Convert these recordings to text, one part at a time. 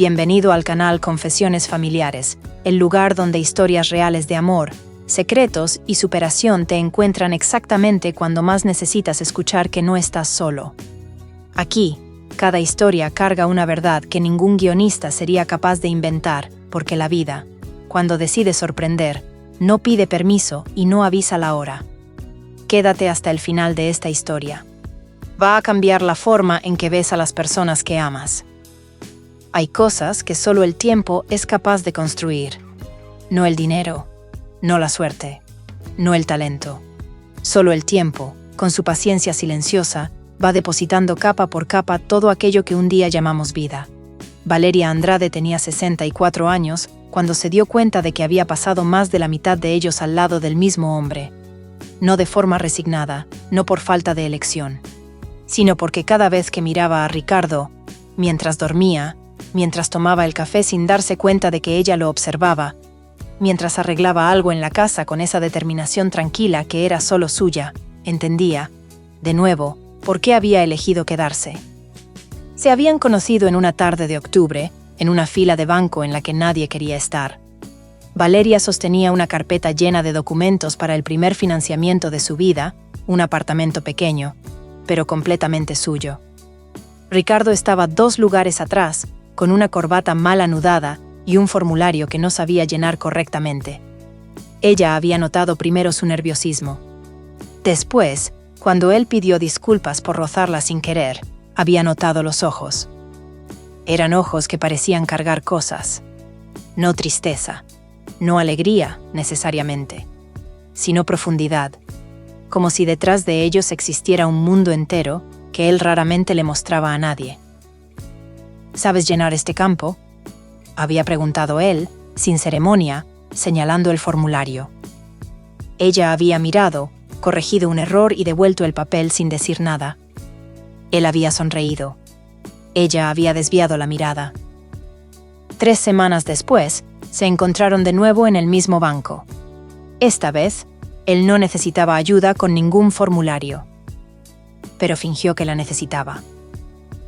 Bienvenido al canal Confesiones Familiares, el lugar donde historias reales de amor, secretos y superación te encuentran exactamente cuando más necesitas escuchar que no estás solo. Aquí, cada historia carga una verdad que ningún guionista sería capaz de inventar, porque la vida, cuando decide sorprender, no pide permiso y no avisa la hora. Quédate hasta el final de esta historia. Va a cambiar la forma en que ves a las personas que amas. Hay cosas que solo el tiempo es capaz de construir. No el dinero, no la suerte, no el talento. Solo el tiempo, con su paciencia silenciosa, va depositando capa por capa todo aquello que un día llamamos vida. Valeria Andrade tenía 64 años cuando se dio cuenta de que había pasado más de la mitad de ellos al lado del mismo hombre. No de forma resignada, no por falta de elección, sino porque cada vez que miraba a Ricardo, mientras dormía, mientras tomaba el café sin darse cuenta de que ella lo observaba, mientras arreglaba algo en la casa con esa determinación tranquila que era solo suya, entendía, de nuevo, por qué había elegido quedarse. Se habían conocido en una tarde de octubre, en una fila de banco en la que nadie quería estar. Valeria sostenía una carpeta llena de documentos para el primer financiamiento de su vida, un apartamento pequeño, pero completamente suyo. Ricardo estaba 2 lugares atrás, con una corbata mal anudada y un formulario que no sabía llenar correctamente. Ella había notado primero su nerviosismo. Después, cuando él pidió disculpas por rozarla sin querer, había notado los ojos. Eran ojos que parecían cargar cosas. No tristeza, no alegría, necesariamente, sino profundidad, como si detrás de ellos existiera un mundo entero que él raramente le mostraba a nadie. ¿Sabes llenar este campo?, había preguntado él, sin ceremonia, señalando el formulario. Ella había mirado, corregido un error y devuelto el papel sin decir nada. Él había sonreído. Ella había desviado la mirada. 3 semanas después, se encontraron de nuevo en el mismo banco. Esta vez, él no necesitaba ayuda con ningún formulario. Pero fingió que la necesitaba.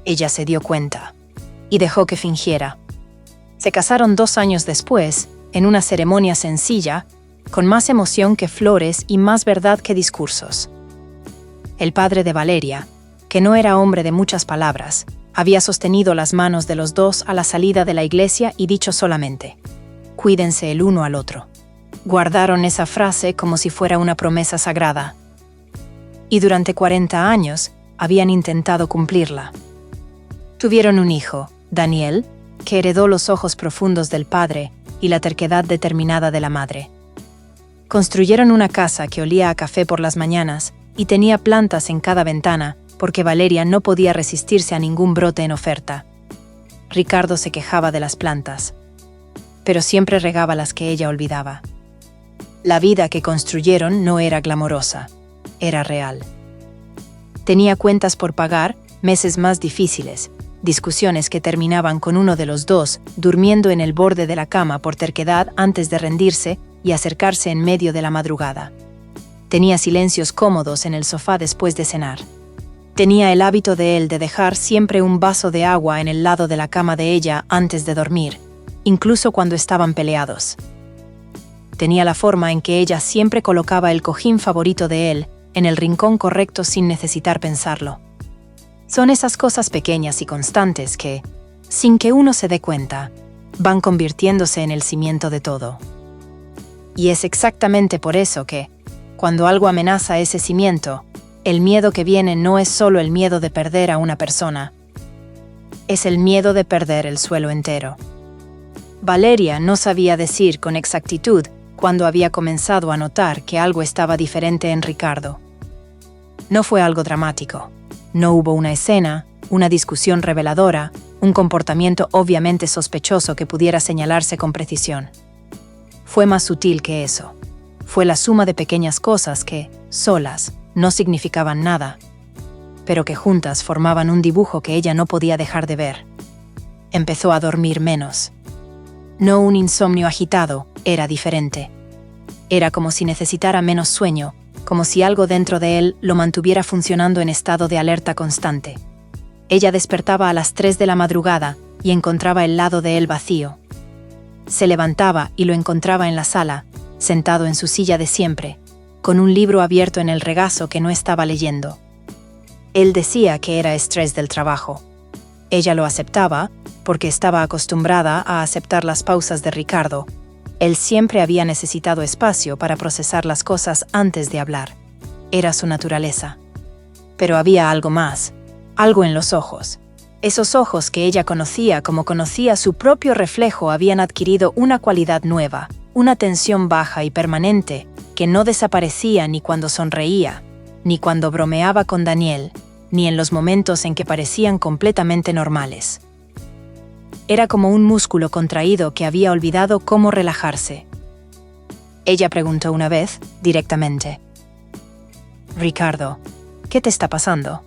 Ella se dio cuenta y dejó que fingiera. Se casaron 2 años después, en una ceremonia sencilla, con más emoción que flores y más verdad que discursos. El padre de Valeria, que no era hombre de muchas palabras, había sostenido las manos de los dos a la salida de la iglesia y dicho solamente: «Cuídense el uno al otro». Guardaron esa frase como si fuera una promesa sagrada. Y durante 40 años habían intentado cumplirla. Tuvieron un hijo, Daniel, que heredó los ojos profundos del padre y la terquedad determinada de la madre. Construyeron una casa que olía a café por las mañanas y tenía plantas en cada ventana, porque Valeria no podía resistirse a ningún brote en oferta. Ricardo se quejaba de las plantas, pero siempre regaba las que ella olvidaba. La vida que construyeron no era glamorosa, era real. Tenía cuentas por pagar, meses más difíciles, discusiones que terminaban con uno de los dos durmiendo en el borde de la cama por terquedad antes de rendirse y acercarse en medio de la madrugada. Tenía silencios cómodos en el sofá después de cenar. Tenía el hábito de él de dejar siempre un vaso de agua en el lado de la cama de ella antes de dormir, incluso cuando estaban peleados. Tenía la forma en que ella siempre colocaba el cojín favorito de él en el rincón correcto sin necesitar pensarlo. Son esas cosas pequeñas y constantes que, sin que uno se dé cuenta, van convirtiéndose en el cimiento de todo. Y es exactamente por eso que, cuando algo amenaza ese cimiento, el miedo que viene no es solo el miedo de perder a una persona, es el miedo de perder el suelo entero. Valeria no sabía decir con exactitud cuándo había comenzado a notar que algo estaba diferente en Ricardo. No fue algo dramático. No hubo una escena, una discusión reveladora, un comportamiento obviamente sospechoso que pudiera señalarse con precisión. Fue más sutil que eso. Fue la suma de pequeñas cosas que, solas, no significaban nada, pero que juntas formaban un dibujo que ella no podía dejar de ver. Empezó a dormir menos. No un insomnio agitado, era diferente. Era como si necesitara menos sueño, como si algo dentro de él lo mantuviera funcionando en estado de alerta constante. Ella despertaba a las 3 de la madrugada, y encontraba el lado de él vacío. Se levantaba y lo encontraba en la sala, sentado en su silla de siempre, con un libro abierto en el regazo que no estaba leyendo. Él decía que era estrés del trabajo. Ella lo aceptaba porque estaba acostumbrada a aceptar las pausas de Ricardo. Él siempre había necesitado espacio para procesar las cosas antes de hablar. Era su naturaleza. Pero había algo más, algo en los ojos. Esos ojos que ella conocía como conocía su propio reflejo habían adquirido una cualidad nueva, una tensión baja y permanente que no desaparecía ni cuando sonreía, ni cuando bromeaba con Daniel, ni en los momentos en que parecían completamente normales. Era como un músculo contraído que había olvidado cómo relajarse. Ella preguntó una vez, directamente: «Ricardo, ¿qué te está pasando?».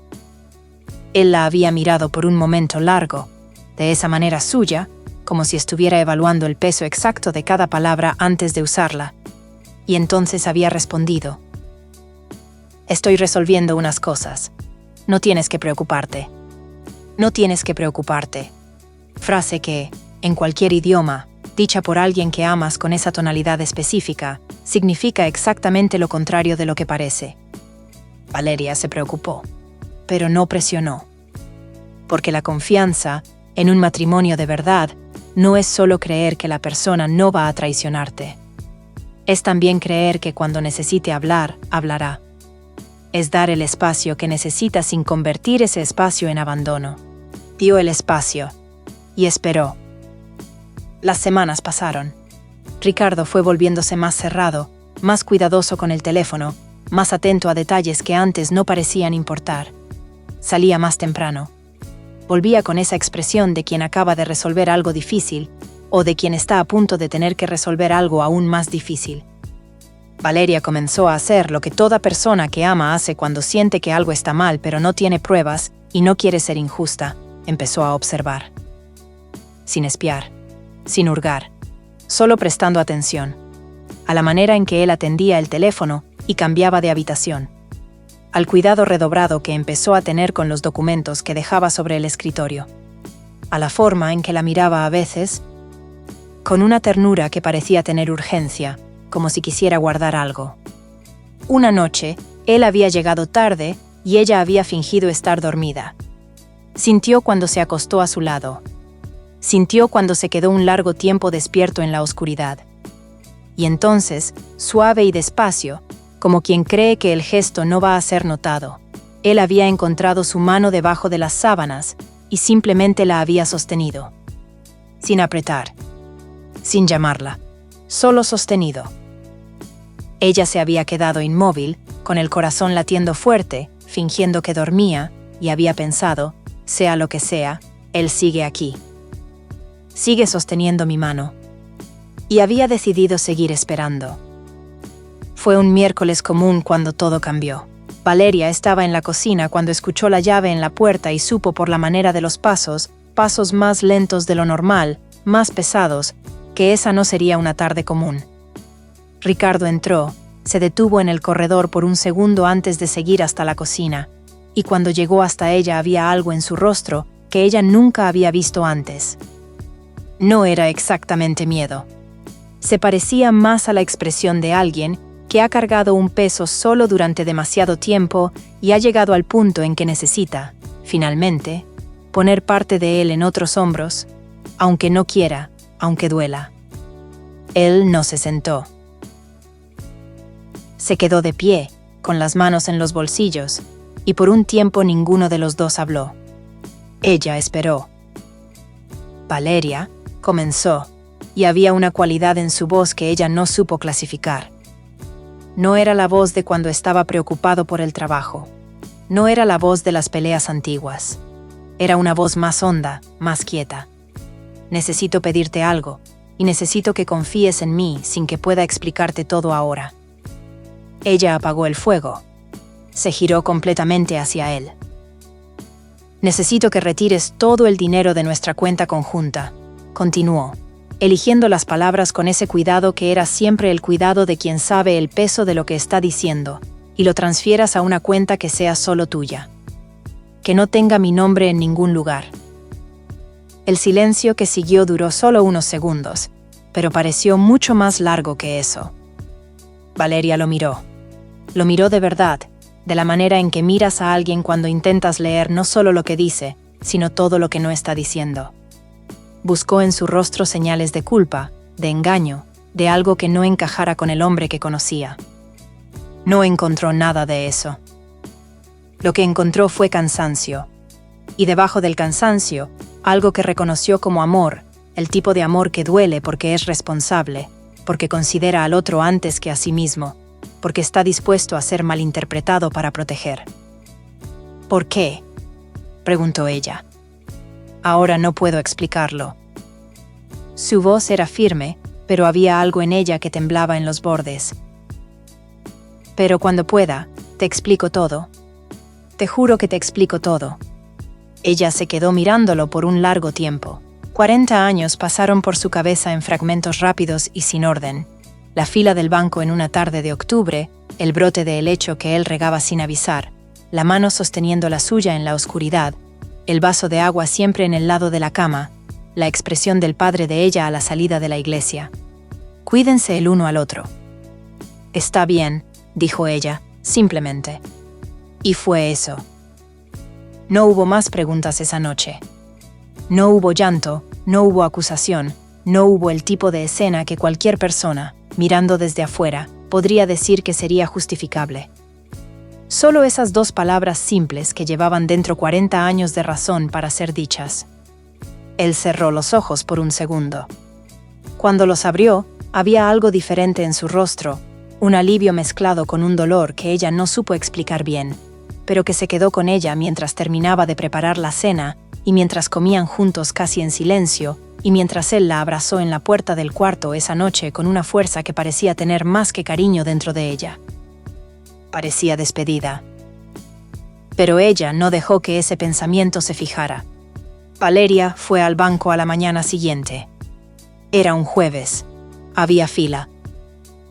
Él la había mirado por un momento largo, de esa manera suya, como si estuviera evaluando el peso exacto de cada palabra antes de usarla, y entonces había respondido: «Estoy resolviendo unas cosas. No tienes que preocuparte. No tienes que preocuparte». Frase que, en cualquier idioma, dicha por alguien que amas con esa tonalidad específica, significa exactamente lo contrario de lo que parece. Valeria se preocupó, pero no presionó. Porque la confianza, en un matrimonio de verdad, no es solo creer que la persona no va a traicionarte. Es también creer que cuando necesite hablar, hablará. Es dar el espacio que necesita sin convertir ese espacio en abandono. Dio el espacio y esperó. Las semanas pasaron. Ricardo fue volviéndose más cerrado, más cuidadoso con el teléfono, más atento a detalles que antes no parecían importar. Salía más temprano. Volvía con esa expresión de quien acaba de resolver algo difícil o de quien está a punto de tener que resolver algo aún más difícil. Valeria comenzó a hacer lo que toda persona que ama hace cuando siente que algo está mal pero no tiene pruebas y no quiere ser injusta. Empezó a observar. Sin espiar, sin hurgar, solo prestando atención a la manera en que él atendía el teléfono y cambiaba de habitación, al cuidado redobrado que empezó a tener con los documentos que dejaba sobre el escritorio, a la forma en que la miraba a veces, con una ternura que parecía tener urgencia, como si quisiera guardar algo. Una noche, él había llegado tarde y ella había fingido estar dormida. Sintió cuando se acostó a su lado. Sintió cuando se quedó un largo tiempo despierto en la oscuridad. Y entonces, suave y despacio, como quien cree que el gesto no va a ser notado, él había encontrado su mano debajo de las sábanas y simplemente la había sostenido. Sin apretar, sin llamarla, solo sostenido. Ella se había quedado inmóvil, con el corazón latiendo fuerte, fingiendo que dormía, y había pensado: sea lo que sea, él sigue aquí. Sigue sosteniendo mi mano. Y había decidido seguir esperando. Fue un miércoles común cuando todo cambió. Valeria estaba en la cocina cuando escuchó la llave en la puerta y supo por la manera de los pasos más lentos de lo normal, más pesados, que esa no sería una tarde común. Ricardo entró, se detuvo en el corredor por un segundo antes de seguir hasta la cocina, y cuando llegó hasta ella había algo en su rostro que ella nunca había visto antes. No era exactamente miedo. Se parecía más a la expresión de alguien que ha cargado un peso solo durante demasiado tiempo y ha llegado al punto en que necesita, finalmente, poner parte de él en otros hombros, aunque no quiera, aunque duela. Él no se sentó. Se quedó de pie, con las manos en los bolsillos, y por un tiempo ninguno de los dos habló. Ella esperó. Valeria comenzó, y había una cualidad en su voz que ella no supo clasificar. No era la voz de cuando estaba preocupado por el trabajo. No era la voz de las peleas antiguas. Era una voz más honda, más quieta. Necesito pedirte algo, y necesito que confíes en mí sin que pueda explicarte todo ahora. Ella apagó el fuego. Se giró completamente hacia él. Necesito que retires todo el dinero de nuestra cuenta conjunta, continuó, eligiendo las palabras con ese cuidado que era siempre el cuidado de quien sabe el peso de lo que está diciendo, y lo transfieras a una cuenta que sea solo tuya. Que no tenga mi nombre en ningún lugar. El silencio que siguió duró solo unos segundos, pero pareció mucho más largo que eso. Valeria lo miró. Lo miró de verdad, de la manera en que miras a alguien cuando intentas leer no solo lo que dice, sino todo lo que no está diciendo. Buscó en su rostro señales de culpa, de engaño, de algo que no encajara con el hombre que conocía. No encontró nada de eso. Lo que encontró fue cansancio. Y debajo del cansancio, algo que reconoció como amor, el tipo de amor que duele porque es responsable, porque considera al otro antes que a sí mismo, porque está dispuesto a ser malinterpretado para proteger. ¿Por qué?, preguntó ella. Ahora no puedo explicarlo. Su voz era firme, pero había algo en ella que temblaba en los bordes. Pero cuando pueda, te explico todo. Te juro que te explico todo. Ella se quedó mirándolo por un largo tiempo. 40 años pasaron por su cabeza en fragmentos rápidos y sin orden. La fila del banco en una tarde de octubre, el brote de helecho que él regaba sin avisar, la mano sosteniendo la suya en la oscuridad, el vaso de agua siempre en el lado de la cama, la expresión del padre de ella a la salida de la iglesia. Cuídense el uno al otro. Está bien, dijo ella, simplemente. Y fue eso. No hubo más preguntas esa noche. No hubo llanto, no hubo acusación, no hubo el tipo de escena que cualquier persona, mirando desde afuera, podría decir que sería justificable. Solo esas dos palabras simples que llevaban dentro 40 años de razón para ser dichas. Él cerró los ojos por un segundo. Cuando los abrió, había algo diferente en su rostro, un alivio mezclado con un dolor que ella no supo explicar bien, pero que se quedó con ella mientras terminaba de preparar la cena y mientras comían juntos casi en silencio, y mientras él la abrazó en la puerta del cuarto esa noche con una fuerza que parecía tener más que cariño dentro de ella. Parecía despedida. Pero ella no dejó que ese pensamiento se fijara. Valeria fue al banco a la mañana siguiente. Era un jueves. Había fila.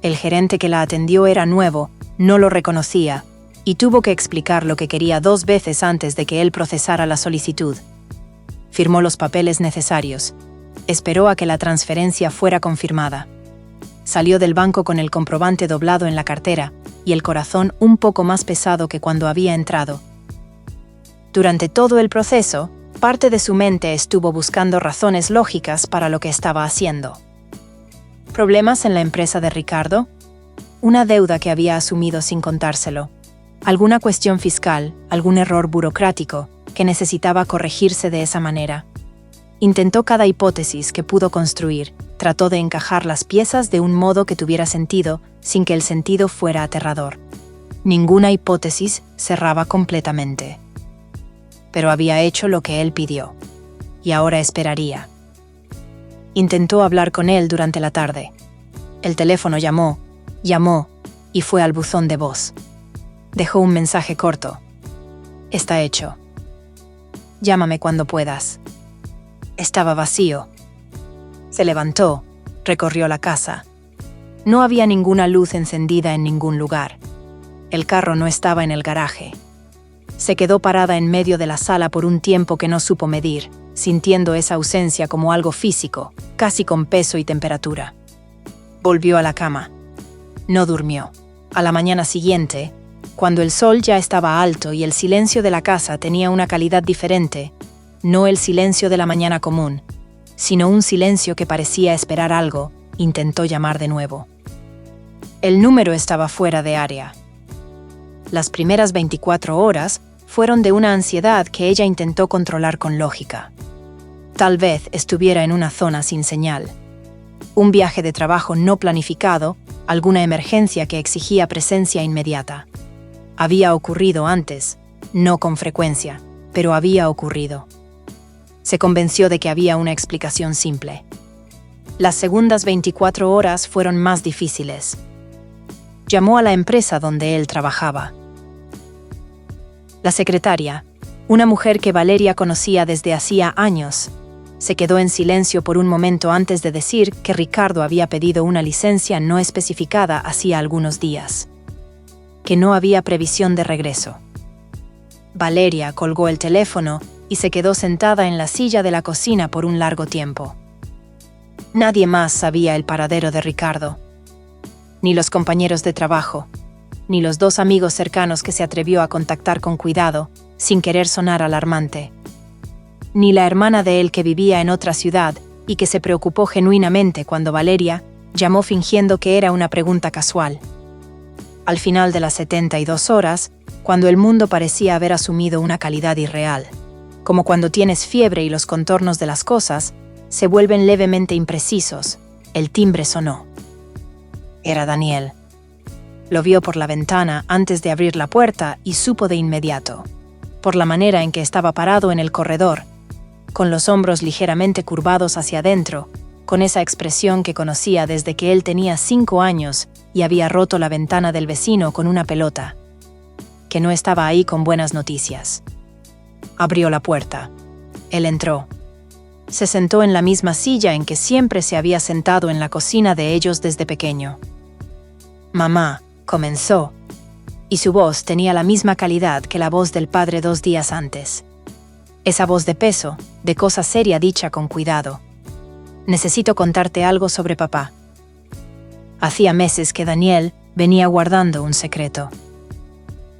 El gerente que la atendió era nuevo, no lo reconocía, y tuvo que explicar lo que quería 2 veces antes de que él procesara la solicitud. Firmó los papeles necesarios. Esperó a que la transferencia fuera confirmada. Salió del banco con el comprobante doblado en la cartera y el corazón un poco más pesado que cuando había entrado. Durante todo el proceso, parte de su mente estuvo buscando razones lógicas para lo que estaba haciendo. ¿Problemas en la empresa de Ricardo? Una deuda que había asumido sin contárselo. Alguna cuestión fiscal, algún error burocrático que necesitaba corregirse de esa manera. Intentó cada hipótesis que pudo construir, trató de encajar las piezas de un modo que tuviera sentido, sin que el sentido fuera aterrador. Ninguna hipótesis cerraba completamente. Pero había hecho lo que él pidió, y ahora esperaría. Intentó hablar con él durante la tarde. El teléfono llamó, y fue al buzón de voz. Dejó un mensaje corto. Está hecho. Llámame cuando puedas. Estaba vacío. Se levantó, recorrió la casa. No había ninguna luz encendida en ningún lugar. El carro no estaba en el garaje. Se quedó parada en medio de la sala por un tiempo que no supo medir, sintiendo esa ausencia como algo físico, casi con peso y temperatura. Volvió a la cama. No durmió. A la mañana siguiente, cuando el sol ya estaba alto y el silencio de la casa tenía una calidad diferente, no el silencio de la mañana común, sino un silencio que parecía esperar algo, intentó llamar de nuevo. El número estaba fuera de área. Las primeras 24 horas fueron de una ansiedad que ella intentó controlar con lógica. Tal vez estuviera en una zona sin señal. Un viaje de trabajo no planificado, alguna emergencia que exigía presencia inmediata. Había ocurrido antes, no con frecuencia, pero había ocurrido. Se convenció de que había una explicación simple. Las segundas 24 horas fueron más difíciles. Llamó a la empresa donde él trabajaba. La secretaria, una mujer que Valeria conocía desde hacía años, se quedó en silencio por un momento antes de decir que Ricardo había pedido una licencia no especificada hacía algunos días, que no había previsión de regreso. Valeria colgó el teléfono y se quedó sentada en la silla de la cocina por un largo tiempo. Nadie más sabía el paradero de Ricardo. Ni los compañeros de trabajo, ni los 2 amigos cercanos que se atrevió a contactar con cuidado, sin querer sonar alarmante. Ni la hermana de él que vivía en otra ciudad y que se preocupó genuinamente cuando Valeria llamó fingiendo que era una pregunta casual. Al final de las 72 horas, cuando el mundo parecía haber asumido una calidad irreal, como cuando tienes fiebre y los contornos de las cosas se vuelven levemente imprecisos, el timbre sonó. Era Daniel. Lo vio por la ventana antes de abrir la puerta y supo de inmediato, por la manera en que estaba parado en el corredor, con los hombros ligeramente curvados hacia adentro, con esa expresión que conocía desde que él tenía 5 años y había roto la ventana del vecino con una pelota, que no estaba ahí con buenas noticias. Abrió la puerta. Él entró. Se sentó en la misma silla en que siempre se había sentado en la cocina de ellos desde pequeño. «Mamá», comenzó, y su voz tenía la misma calidad que la voz del padre 2 días antes. Esa voz de peso, de cosa seria dicha con cuidado. «Necesito contarte algo sobre papá». Hacía meses que Daniel venía guardando un secreto.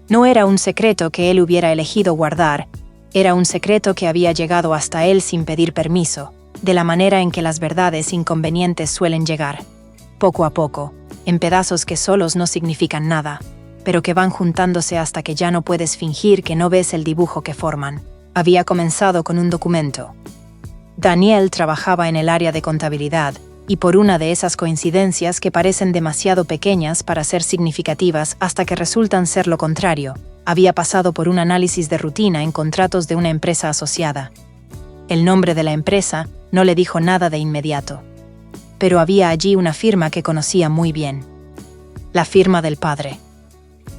No era un secreto que él hubiera elegido guardar, era un secreto que había llegado hasta él sin pedir permiso, de la manera en que las verdades inconvenientes suelen llegar, poco a poco, en pedazos que solos no significan nada, pero que van juntándose hasta que ya no puedes fingir que no ves el dibujo que forman. Había comenzado con un documento. Daniel trabajaba en el área de contabilidad, y por una de esas coincidencias que parecen demasiado pequeñas para ser significativas hasta que resultan ser lo contrario, había pasado por un análisis de rutina en contratos de una empresa asociada. El nombre de la empresa no le dijo nada de inmediato. Pero había allí una firma que conocía muy bien. La firma del padre.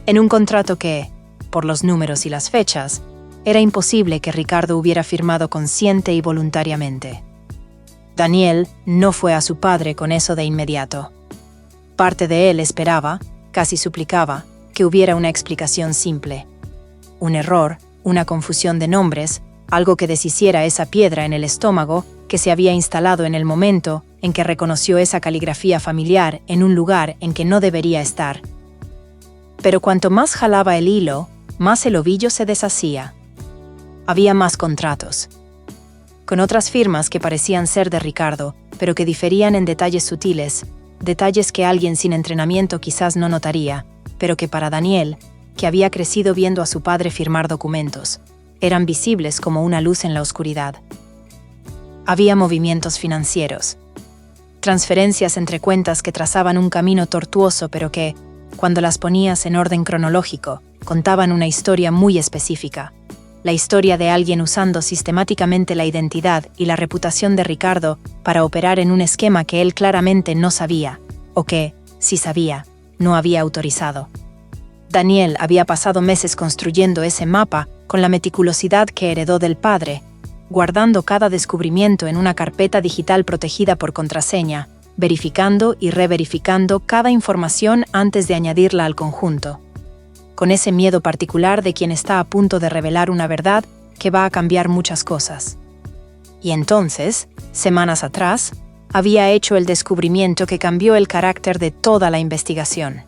En un contrato que, por los números y las fechas, era imposible que Ricardo hubiera firmado consciente y voluntariamente. Daniel no fue a su padre con eso de inmediato. Parte de él esperaba, casi suplicaba, que hubiera una explicación simple. Un error, una confusión de nombres, algo que deshiciera esa piedra en el estómago que se había instalado en el momento en que reconoció esa caligrafía familiar en un lugar en que no debería estar. Pero cuanto más jalaba el hilo, más el ovillo se deshacía. Había más contratos. Con otras firmas que parecían ser de Ricardo, pero que diferían en detalles sutiles, detalles que alguien sin entrenamiento quizás no notaría, pero que para Daniel, que había crecido viendo a su padre firmar documentos, eran visibles como una luz en la oscuridad. Había movimientos financieros, transferencias entre cuentas que trazaban un camino tortuoso pero que, cuando las ponías en orden cronológico, contaban una historia muy específica. La historia de alguien usando sistemáticamente la identidad y la reputación de Ricardo para operar en un esquema que él claramente no sabía, o que, si sabía, no había autorizado. Daniel había pasado meses construyendo ese mapa con la meticulosidad que heredó del padre, guardando cada descubrimiento en una carpeta digital protegida por contraseña, verificando y reverificando cada información antes de añadirla al conjunto, con ese miedo particular de quien está a punto de revelar una verdad que va a cambiar muchas cosas. Y entonces, semanas atrás, había hecho el descubrimiento que cambió el carácter de toda la investigación.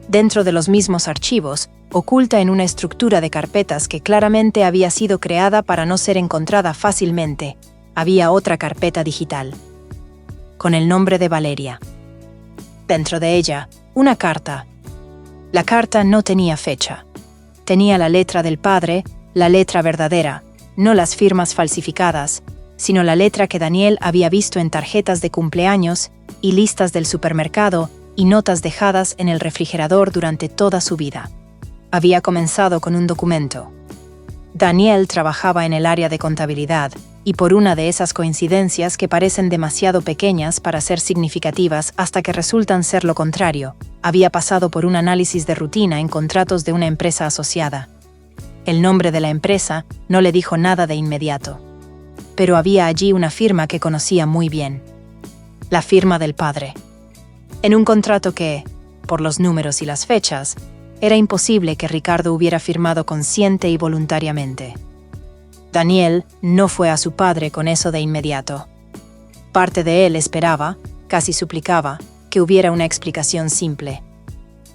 Dentro de los mismos archivos, oculta en una estructura de carpetas que claramente había sido creada para no ser encontrada fácilmente, había otra carpeta digital, con el nombre de Valeria. Dentro de ella, una carta. La carta no tenía fecha. Tenía la letra del padre, la letra verdadera, no las firmas falsificadas, sino la letra que Daniel había visto en tarjetas de cumpleaños y listas del supermercado y notas dejadas en el refrigerador durante toda su vida. Había comenzado con un documento. Daniel trabajaba en el área de contabilidad, y por una de esas coincidencias que parecen demasiado pequeñas para ser significativas hasta que resultan ser lo contrario, había pasado por un análisis de rutina en contratos de una empresa asociada. El nombre de la empresa no le dijo nada de inmediato. Pero había allí una firma que conocía muy bien. La firma del padre. En un contrato que, por los números y las fechas, era imposible que Ricardo hubiera firmado consciente y voluntariamente. Daniel no fue a su padre con eso de inmediato. Parte de él esperaba, casi suplicaba, que hubiera una explicación simple.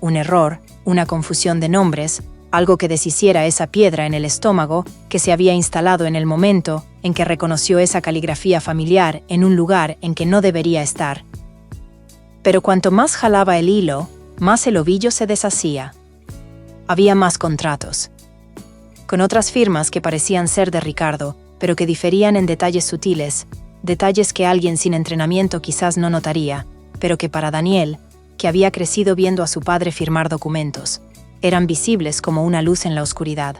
Un error, una confusión de nombres, algo que deshiciera esa piedra en el estómago que se había instalado en el momento en que reconoció esa caligrafía familiar en un lugar en que no debería estar. Pero cuanto más jalaba el hilo, más el ovillo se deshacía. Había más contratos, con otras firmas que parecían ser de Ricardo, pero que diferían en detalles sutiles, detalles que alguien sin entrenamiento quizás no notaría, pero que para Daniel, que había crecido viendo a su padre firmar documentos, eran visibles como una luz en la oscuridad.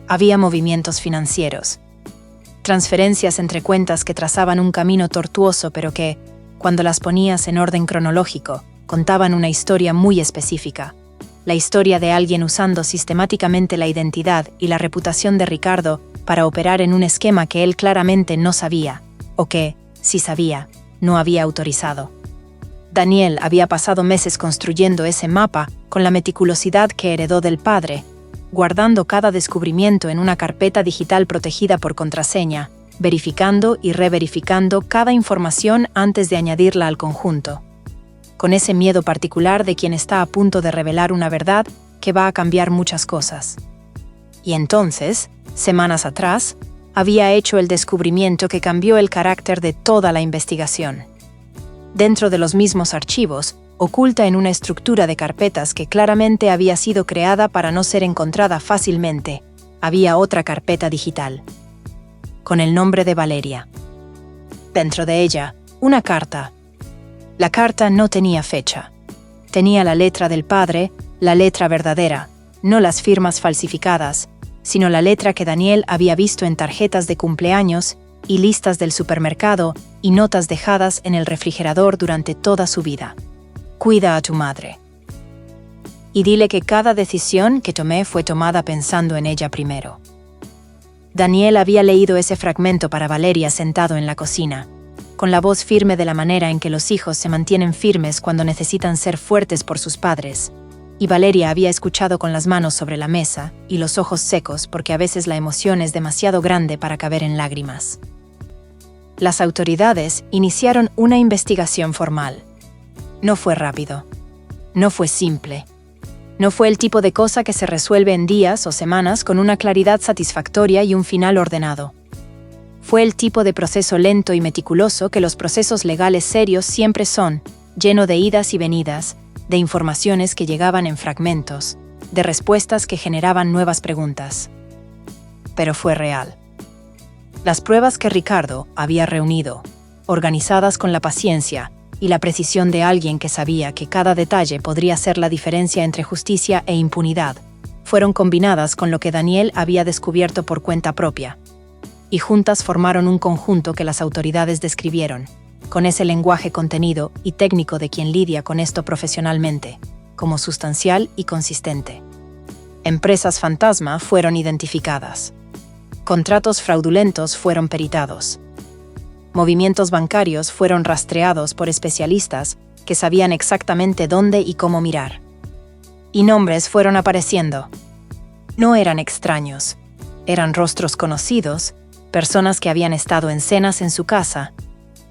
Había movimientos financieros, transferencias entre cuentas que trazaban un camino tortuoso, pero que, cuando las ponías en orden cronológico, contaban una historia muy específica. La historia de alguien usando sistemáticamente la identidad y la reputación de Ricardo para operar en un esquema que él claramente no sabía, o que, si sabía, no había autorizado. Daniel había pasado meses construyendo ese mapa con la meticulosidad que heredó del padre, guardando cada descubrimiento en una carpeta digital protegida por contraseña, verificando y reverificando cada información antes de añadirla al conjunto, con ese miedo particular de quien está a punto de revelar una verdad que va a cambiar muchas cosas. Y entonces, semanas atrás, había hecho el descubrimiento que cambió el carácter de toda la investigación. Dentro de los mismos archivos, oculta en una estructura de carpetas que claramente había sido creada para no ser encontrada fácilmente, había otra carpeta digital, con el nombre de Valeria. Dentro de ella, una carta. La carta no tenía fecha. Tenía la letra del padre, la letra verdadera, no las firmas falsificadas, sino la letra que Daniel había visto en tarjetas de cumpleaños y listas del supermercado y notas dejadas en el refrigerador durante toda su vida. Cuida a tu madre. Y dile que cada decisión que tomé fue tomada pensando en ella primero. Daniel había leído ese fragmento para Valeria sentado en la cocina, con la voz firme de la manera en que los hijos se mantienen firmes cuando necesitan ser fuertes por sus padres, y Valeria había escuchado con las manos sobre la mesa y los ojos secos porque a veces la emoción es demasiado grande para caber en lágrimas. Las autoridades iniciaron una investigación formal. No fue rápido. No fue simple. No fue el tipo de cosa que se resuelve en días o semanas con una claridad satisfactoria y un final ordenado. Fue el tipo de proceso lento y meticuloso que los procesos legales serios siempre son, lleno de idas y venidas, de informaciones que llegaban en fragmentos, de respuestas que generaban nuevas preguntas. Pero fue real. Las pruebas que Ricardo había reunido, organizadas con la paciencia y la precisión de alguien que sabía que cada detalle podría ser la diferencia entre justicia e impunidad, fueron combinadas con lo que Daniel había descubierto por cuenta propia, y juntas formaron un conjunto que las autoridades describieron, con ese lenguaje contenido y técnico de quien lidia con esto profesionalmente, como sustancial y consistente. Empresas fantasma fueron identificadas. Contratos fraudulentos fueron peritados. Movimientos bancarios fueron rastreados por especialistas que sabían exactamente dónde y cómo mirar. Y nombres fueron apareciendo. No eran extraños, eran rostros conocidos, personas que habían estado en cenas en su casa,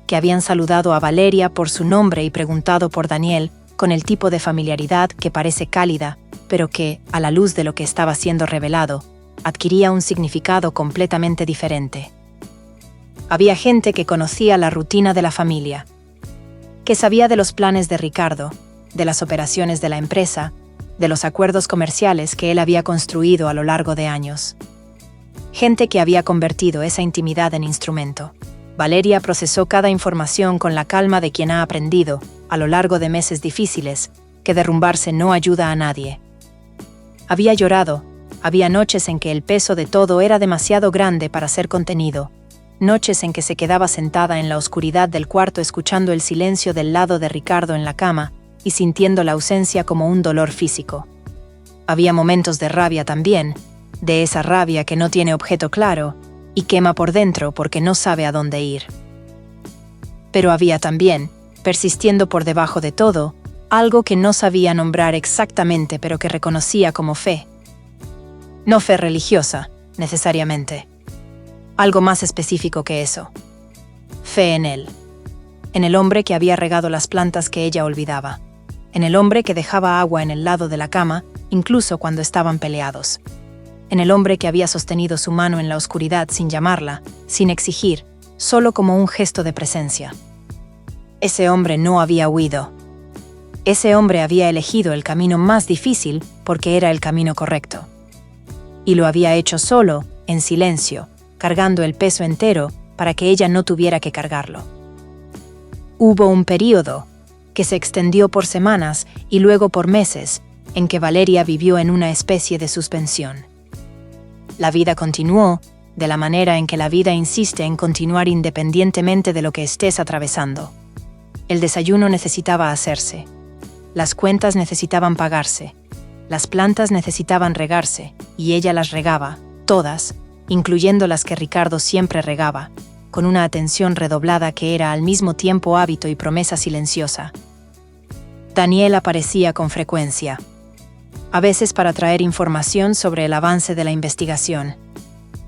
que habían saludado a Valeria por su nombre y preguntado por Daniel con el tipo de familiaridad que parece cálida, pero que, a la luz de lo que estaba siendo revelado, adquiría un significado completamente diferente. Había gente que conocía la rutina de la familia, que sabía de los planes de Ricardo, de las operaciones de la empresa, de los acuerdos comerciales que él había construido a lo largo de años. Gente que había convertido esa intimidad en instrumento. Valeria procesó cada información con la calma de quien ha aprendido, a lo largo de meses difíciles, que derrumbarse no ayuda a nadie. Había llorado, había noches en que el peso de todo era demasiado grande para ser contenido, noches en que se quedaba sentada en la oscuridad del cuarto escuchando el silencio del lado de Ricardo en la cama y sintiendo la ausencia como un dolor físico. Había momentos de rabia también, de esa rabia que no tiene objeto claro y quema por dentro porque no sabe a dónde ir. Pero había también, persistiendo por debajo de todo, algo que no sabía nombrar exactamente pero que reconocía como fe. No fe religiosa, necesariamente, Algo más específico que eso. Fe en él. En el hombre que había regado las plantas que ella olvidaba. En el hombre que dejaba agua en el lado de la cama, incluso cuando estaban peleados. En el hombre que había sostenido su mano en la oscuridad sin llamarla, sin exigir, solo como un gesto de presencia. Ese hombre no había huido. Ese hombre había elegido el camino más difícil porque era el camino correcto. Y lo había hecho solo, en silencio, cargando el peso entero para que ella no tuviera que cargarlo. Hubo un período, que se extendió por semanas y luego por meses, en que Valeria vivió en una especie de suspensión. La vida continuó, de la manera en que la vida insiste en continuar independientemente de lo que estés atravesando. El desayuno necesitaba hacerse. Las cuentas necesitaban pagarse. Las plantas necesitaban regarse, y ella las regaba, todas, incluyendo las que Ricardo siempre regaba, con una atención redoblada que era al mismo tiempo hábito y promesa silenciosa. Daniel aparecía con frecuencia, a veces para traer información sobre el avance de la investigación,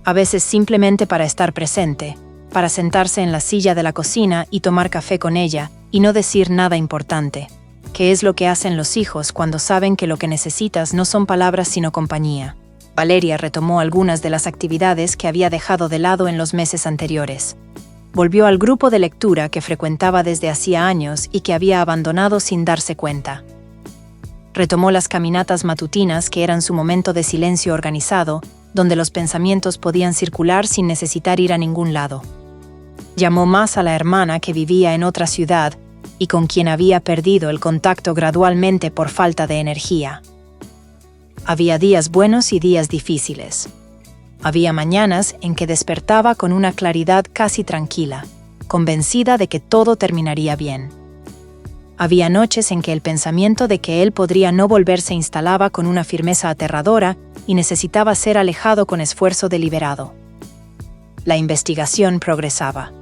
a veces simplemente para estar presente, para sentarse en la silla de la cocina y tomar café con ella y no decir nada importante, que es lo que hacen los hijos cuando saben que lo que necesitas no son palabras sino compañía. Valeria retomó algunas de las actividades que había dejado de lado en los meses anteriores. Volvió al grupo de lectura que frecuentaba desde hacía años y que había abandonado sin darse cuenta. Retomó las caminatas matutinas que eran su momento de silencio organizado, donde los pensamientos podían circular sin necesitar ir a ningún lado. Llamó más a la hermana que vivía en otra ciudad y con quien había perdido el contacto gradualmente por falta de energía. Había días buenos y días difíciles. Había mañanas en que despertaba con una claridad casi tranquila, convencida de que todo terminaría bien. Había noches en que el pensamiento de que él podría no volver se instalaba con una firmeza aterradora y necesitaba ser alejado con esfuerzo deliberado. La investigación progresaba.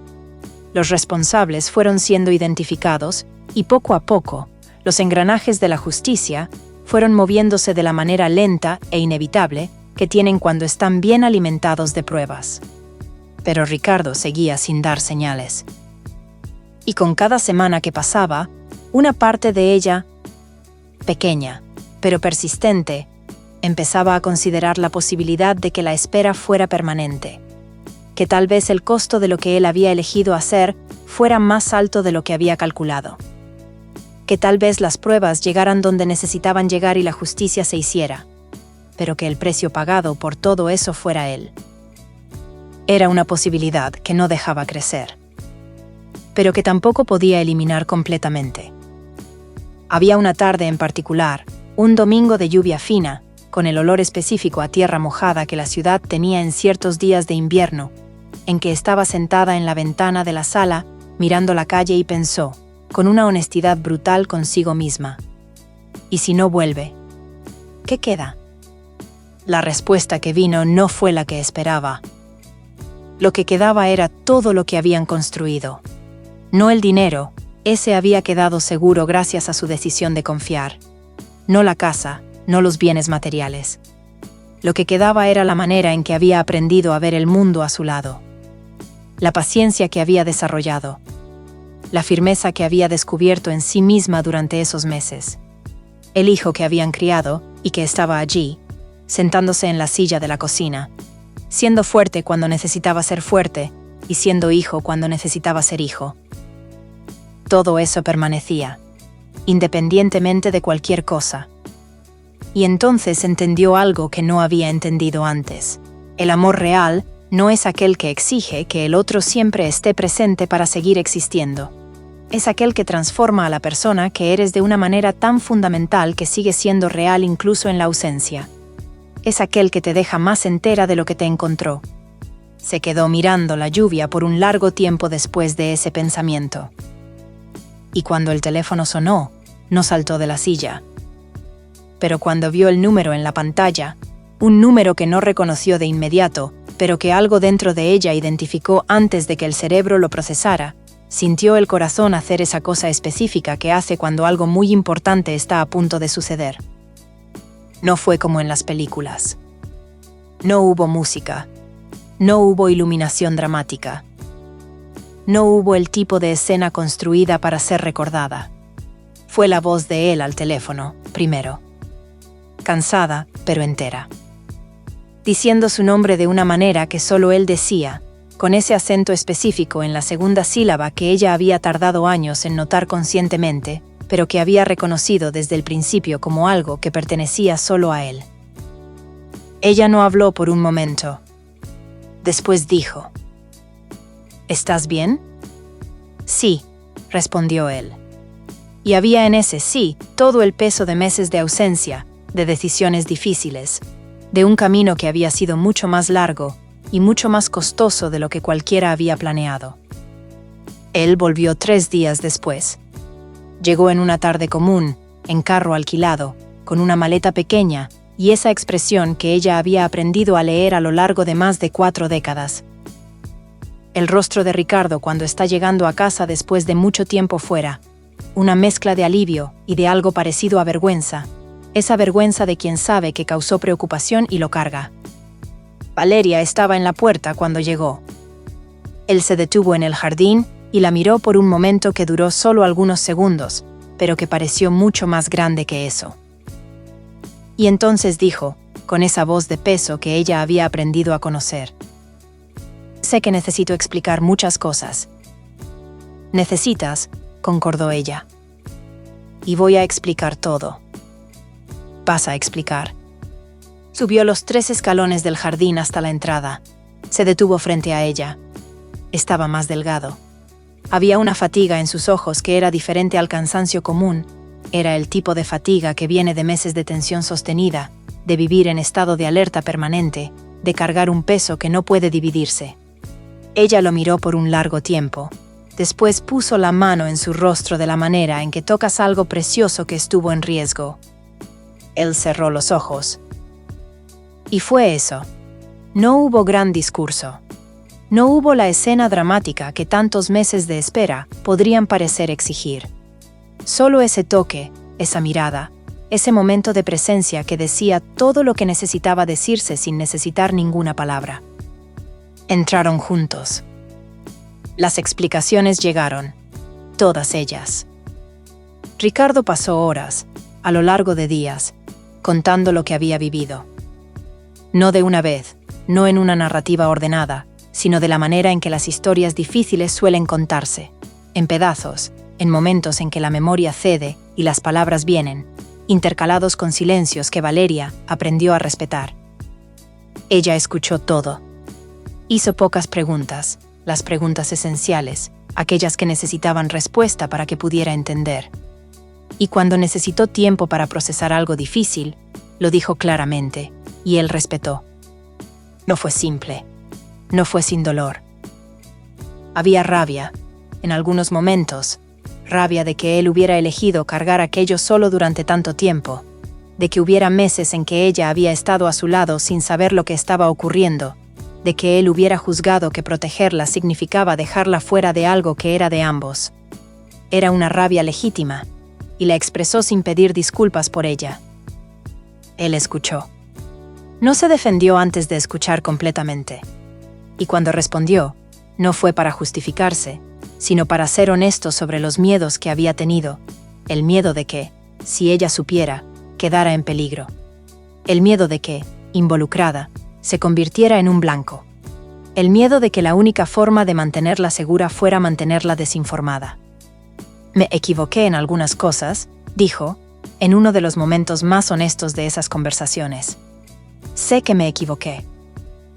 Los responsables fueron siendo identificados y poco a poco, los engranajes de la justicia fueron moviéndose de la manera lenta e inevitable que tienen cuando están bien alimentados de pruebas. Pero Ricardo seguía sin dar señales. Y con cada semana que pasaba, una parte de ella, pequeña, pero persistente, empezaba a considerar la posibilidad de que la espera fuera permanente, que tal vez el costo de lo que él había elegido hacer fuera más alto de lo que había calculado, que tal vez las pruebas llegaran donde necesitaban llegar y la justicia se hiciera, pero que el precio pagado por todo eso fuera él. Era una posibilidad que no dejaba crecer, pero que tampoco podía eliminar completamente. Había una tarde en particular, un domingo de lluvia fina, con el olor específico a tierra mojada que la ciudad tenía en ciertos días de invierno, en que estaba sentada en la ventana de la sala, mirando la calle y pensó, con una honestidad brutal consigo misma: ¿y si no vuelve? ¿Qué queda? La respuesta que vino no fue la que esperaba. Lo que quedaba era todo lo que habían construido. No el dinero, ese había quedado seguro gracias a su decisión de confiar. No la casa, no los bienes materiales. Lo que quedaba era la manera en que había aprendido a ver el mundo a su lado. La paciencia que había desarrollado. La firmeza que había descubierto en sí misma durante esos meses. El hijo que habían criado y que estaba allí, sentándose en la silla de la cocina, siendo fuerte cuando necesitaba ser fuerte y siendo hijo cuando necesitaba ser hijo. Todo eso permanecía, independientemente de cualquier cosa. Y entonces entendió algo que no había entendido antes. El amor real no es aquel que exige que el otro siempre esté presente para seguir existiendo. Es aquel que transforma a la persona que eres de una manera tan fundamental que sigue siendo real incluso en la ausencia. Es aquel que te deja más entera de lo que te encontró. Se quedó mirando la lluvia por un largo tiempo después de ese pensamiento. Y cuando el teléfono sonó, no saltó de la silla. Pero cuando vio el número en la pantalla, un número que no reconoció de inmediato, pero que algo dentro de ella identificó antes de que el cerebro lo procesara, sintió el corazón hacer esa cosa específica que hace cuando algo muy importante está a punto de suceder. No fue como en las películas. No hubo música. No hubo iluminación dramática. No hubo el tipo de escena construida para ser recordada. Fue la voz de él al teléfono, primero. Cansada, pero entera. Diciendo su nombre de una manera que solo él decía, con ese acento específico en la segunda sílaba que ella había tardado años en notar conscientemente, pero que había reconocido desde el principio como algo que pertenecía solo a él. Ella no habló por un momento. Después dijo: ¿Estás bien? Sí, respondió él. Y había en ese sí todo el peso de meses de ausencia, de decisiones difíciles, de un camino que había sido mucho más largo y mucho más costoso de lo que cualquiera había planeado. Él volvió 3 días después. Llegó en una tarde común, en carro alquilado, con una maleta pequeña y esa expresión que ella había aprendido a leer a lo largo de más de 4 décadas. El rostro de Ricardo cuando está llegando a casa después de mucho tiempo fuera, una mezcla de alivio y de algo parecido a vergüenza, esa vergüenza de quien sabe que causó preocupación y lo carga. Valeria estaba en la puerta cuando llegó. Él se detuvo en el jardín y la miró por un momento que duró solo algunos segundos, pero que pareció mucho más grande que eso. Y entonces dijo, con esa voz de peso que ella había aprendido a conocer: «Sé que necesito explicar muchas cosas». «Necesitas», concordó ella. «Y voy a explicar todo». «Vas a explicar». Subió los 3 escalones del jardín hasta la entrada. Se detuvo frente a ella. Estaba más delgado. Había una fatiga en sus ojos que era diferente al cansancio común. Era el tipo de fatiga que viene de meses de tensión sostenida, de vivir en estado de alerta permanente, de cargar un peso que no puede dividirse. Ella lo miró por un largo tiempo. Después puso la mano en su rostro de la manera en que tocas algo precioso que estuvo en riesgo. Él cerró los ojos. Y fue eso. No hubo gran discurso. No hubo la escena dramática que tantos meses de espera podrían parecer exigir. Solo ese toque, esa mirada, ese momento de presencia que decía todo lo que necesitaba decirse sin necesitar ninguna palabra. Entraron juntos. Las explicaciones llegaron, todas ellas. Ricardo pasó horas, a lo largo de días, contando lo que había vivido. No de una vez, no en una narrativa ordenada, sino de la manera en que las historias difíciles suelen contarse, en pedazos, en momentos en que la memoria cede y las palabras vienen, intercalados con silencios que Valeria aprendió a respetar. Ella escuchó todo. Hizo pocas preguntas, las preguntas esenciales, aquellas que necesitaban respuesta para que pudiera entender. Y cuando necesitó tiempo para procesar algo difícil, lo dijo claramente, y él respetó. No fue simple, no fue sin dolor. Había rabia, en algunos momentos, rabia de que él hubiera elegido cargar aquello solo durante tanto tiempo, de que hubiera meses en que ella había estado a su lado sin saber lo que estaba ocurriendo, de que él hubiera juzgado que protegerla significaba dejarla fuera de algo que era de ambos. Era una rabia legítima, y la expresó sin pedir disculpas por ella. Él escuchó. No se defendió antes de escuchar completamente. Y cuando respondió, no fue para justificarse, sino para ser honesto sobre los miedos que había tenido, el miedo de que, si ella supiera, quedara en peligro. El miedo de que, involucrada, se convirtiera en un blanco. El miedo de que la única forma de mantenerla segura fuera mantenerla desinformada. Me equivoqué en algunas cosas, dijo, en uno de los momentos más honestos de esas conversaciones. Sé que me equivoqué,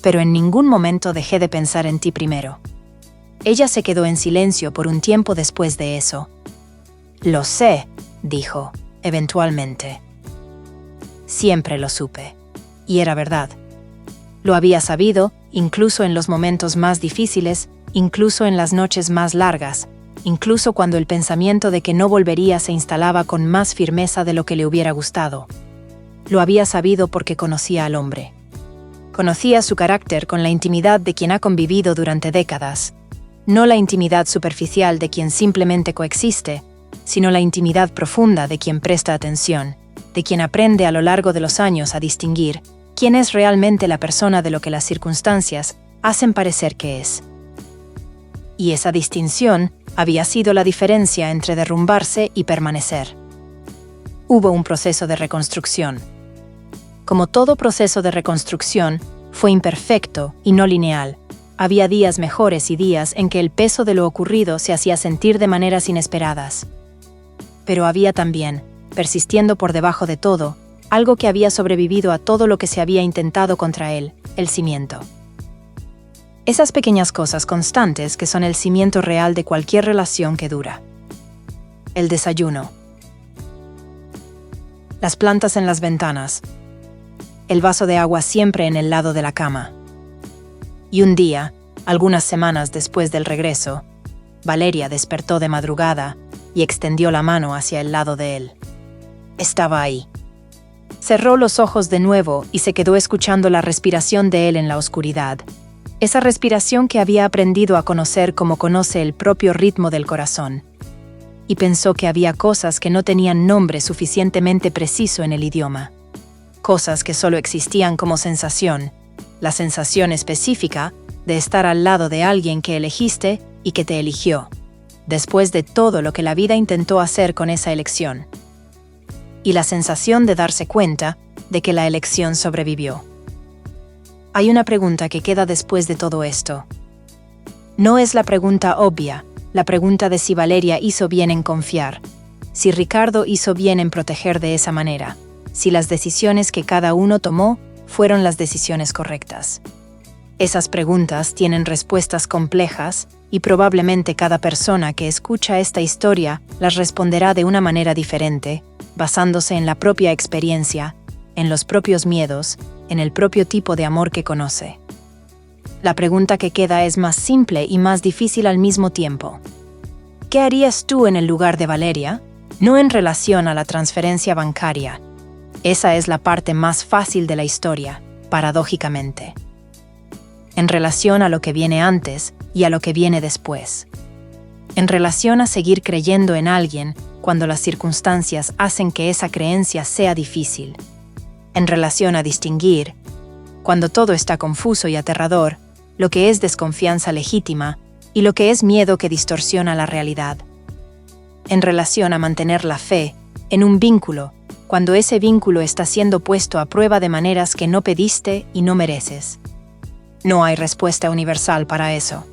pero en ningún momento dejé de pensar en ti primero. Ella se quedó en silencio por un tiempo después de eso. Lo sé, dijo, eventualmente. Siempre lo supe. Y era verdad. Lo había sabido, incluso en los momentos más difíciles, incluso en las noches más largas, incluso cuando el pensamiento de que no volvería se instalaba con más firmeza de lo que le hubiera gustado. Lo había sabido porque conocía al hombre. Conocía su carácter con la intimidad de quien ha convivido durante décadas. No la intimidad superficial de quien simplemente coexiste, sino la intimidad profunda de quien presta atención, de quien aprende a lo largo de los años a distinguir quién es realmente la persona de lo que las circunstancias, hacen parecer que es. Y esa distinción había sido la diferencia entre derrumbarse y permanecer. Hubo un proceso de reconstrucción. Como todo proceso de reconstrucción, fue imperfecto y no lineal. Había días mejores y días en que el peso de lo ocurrido se hacía sentir de maneras inesperadas. Pero había también, persistiendo por debajo de todo, algo que había sobrevivido a todo lo que se había intentado contra él, el cimiento. Esas pequeñas cosas constantes que son el cimiento real de cualquier relación que dura. El desayuno. Las plantas en las ventanas. El vaso de agua siempre en el lado de la cama. Y un día, algunas semanas después del regreso, Valeria despertó de madrugada y extendió la mano hacia el lado de él. Estaba ahí. Cerró los ojos de nuevo y se quedó escuchando la respiración de él en la oscuridad. Esa respiración que había aprendido a conocer como conoce el propio ritmo del corazón. Y pensó que había cosas que no tenían nombre suficientemente preciso en el idioma. Cosas que solo existían como sensación. La sensación específica de estar al lado de alguien que elegiste y que te eligió, después de todo lo que la vida intentó hacer con esa elección. Y la sensación de darse cuenta de que la elección sobrevivió. Hay una pregunta que queda después de todo esto. No es la pregunta obvia, la pregunta de si Valeria hizo bien en confiar, si Ricardo hizo bien en proteger de esa manera, si las decisiones que cada uno tomó fueron las decisiones correctas. Esas preguntas tienen respuestas complejas y probablemente cada persona que escucha esta historia las responderá de una manera diferente, basándose en la propia experiencia, en los propios miedos, en el propio tipo de amor que conoce. La pregunta que queda es más simple y más difícil al mismo tiempo. ¿Qué harías tú en el lugar de Valeria? No en relación a la transferencia bancaria. Esa es la parte más fácil de la historia, paradójicamente. En relación a lo que viene antes y a lo que viene después. En relación a seguir creyendo en alguien cuando las circunstancias hacen que esa creencia sea difícil. En relación a distinguir, cuando todo está confuso y aterrador, lo que es desconfianza legítima y lo que es miedo que distorsiona la realidad. En relación a mantener la fe en un vínculo, cuando ese vínculo está siendo puesto a prueba de maneras que no pediste y no mereces. No hay respuesta universal para eso.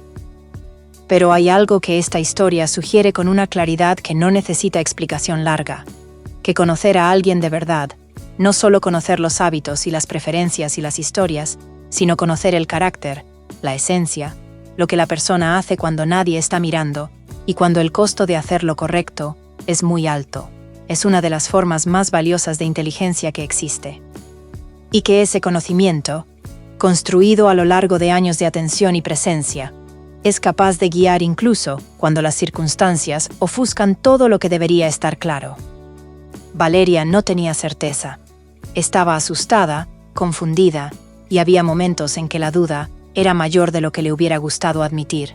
Pero hay algo que esta historia sugiere con una claridad que no necesita explicación larga, que conocer a alguien de verdad, no solo conocer los hábitos y las preferencias y las historias, sino conocer el carácter, la esencia, lo que la persona hace cuando nadie está mirando y cuando el costo de hacer lo correcto es muy alto. Es una de las formas más valiosas de inteligencia que existe. Y que ese conocimiento, construido a lo largo de años de atención y presencia, es capaz de guiar incluso cuando las circunstancias ofuscan todo lo que debería estar claro. Valeria no tenía certeza. Estaba asustada, confundida, y había momentos en que la duda era mayor de lo que le hubiera gustado admitir.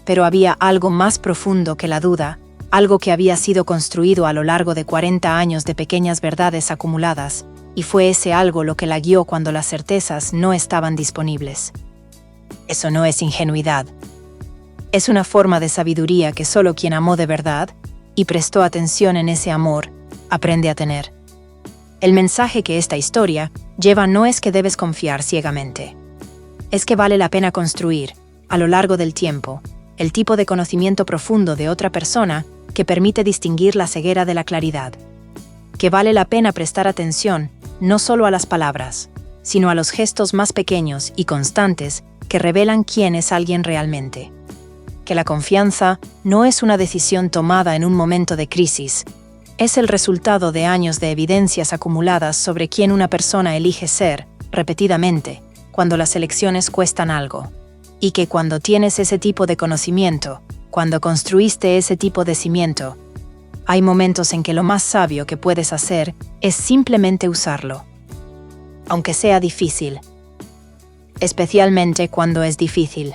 Pero había algo más profundo que la duda, algo que había sido construido a lo largo de 40 años de pequeñas verdades acumuladas, y fue ese algo lo que la guió cuando las certezas no estaban disponibles. Eso no es ingenuidad. Es una forma de sabiduría que solo quien amó de verdad, y prestó atención en ese amor, aprende a tener. El mensaje que esta historia lleva no es que debes confiar ciegamente. Es que vale la pena construir, a lo largo del tiempo, el tipo de conocimiento profundo de otra persona que permite distinguir la ceguera de la claridad. Que vale la pena prestar atención no solo a las palabras, sino a los gestos más pequeños y constantes que revelan quién es alguien realmente. Que la confianza no es una decisión tomada en un momento de crisis, es el resultado de años de evidencias acumuladas sobre quién una persona elige ser, repetidamente, cuando las elecciones cuestan algo. Y que cuando tienes ese tipo de conocimiento, cuando construiste ese tipo de cimiento, hay momentos en que lo más sabio que puedes hacer es simplemente usarlo. Aunque sea difícil. Especialmente cuando es difícil.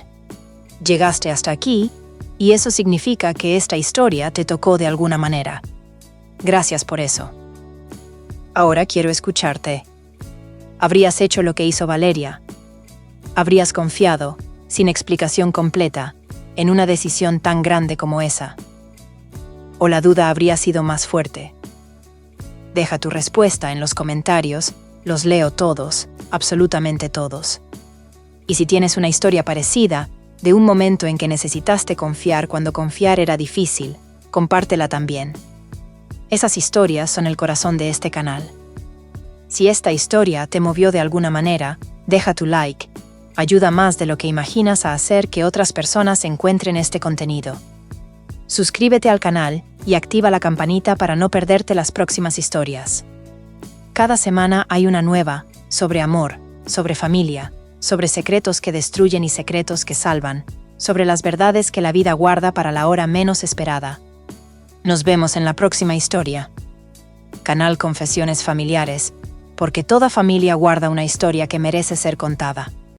Llegaste hasta aquí, y eso significa que esta historia te tocó de alguna manera. Gracias por eso. Ahora quiero escucharte. ¿Habrías hecho lo que hizo Valeria? ¿Habrías confiado, sin explicación completa, en una decisión tan grande como esa? ¿O la duda habría sido más fuerte? Deja tu respuesta en los comentarios, los leo todos, absolutamente todos. Y si tienes una historia parecida, de un momento en que necesitaste confiar cuando confiar era difícil, compártela también. Esas historias son el corazón de este canal. Si esta historia te movió de alguna manera, deja tu like. Ayuda más de lo que imaginas a hacer que otras personas encuentren este contenido. Suscríbete al canal y activa la campanita para no perderte las próximas historias. Cada semana hay una nueva, sobre amor, sobre familia, sobre secretos que destruyen y secretos que salvan, sobre las verdades que la vida guarda para la hora menos esperada. Nos vemos en la próxima historia. Canal Confesiones Familiares, porque toda familia guarda una historia que merece ser contada.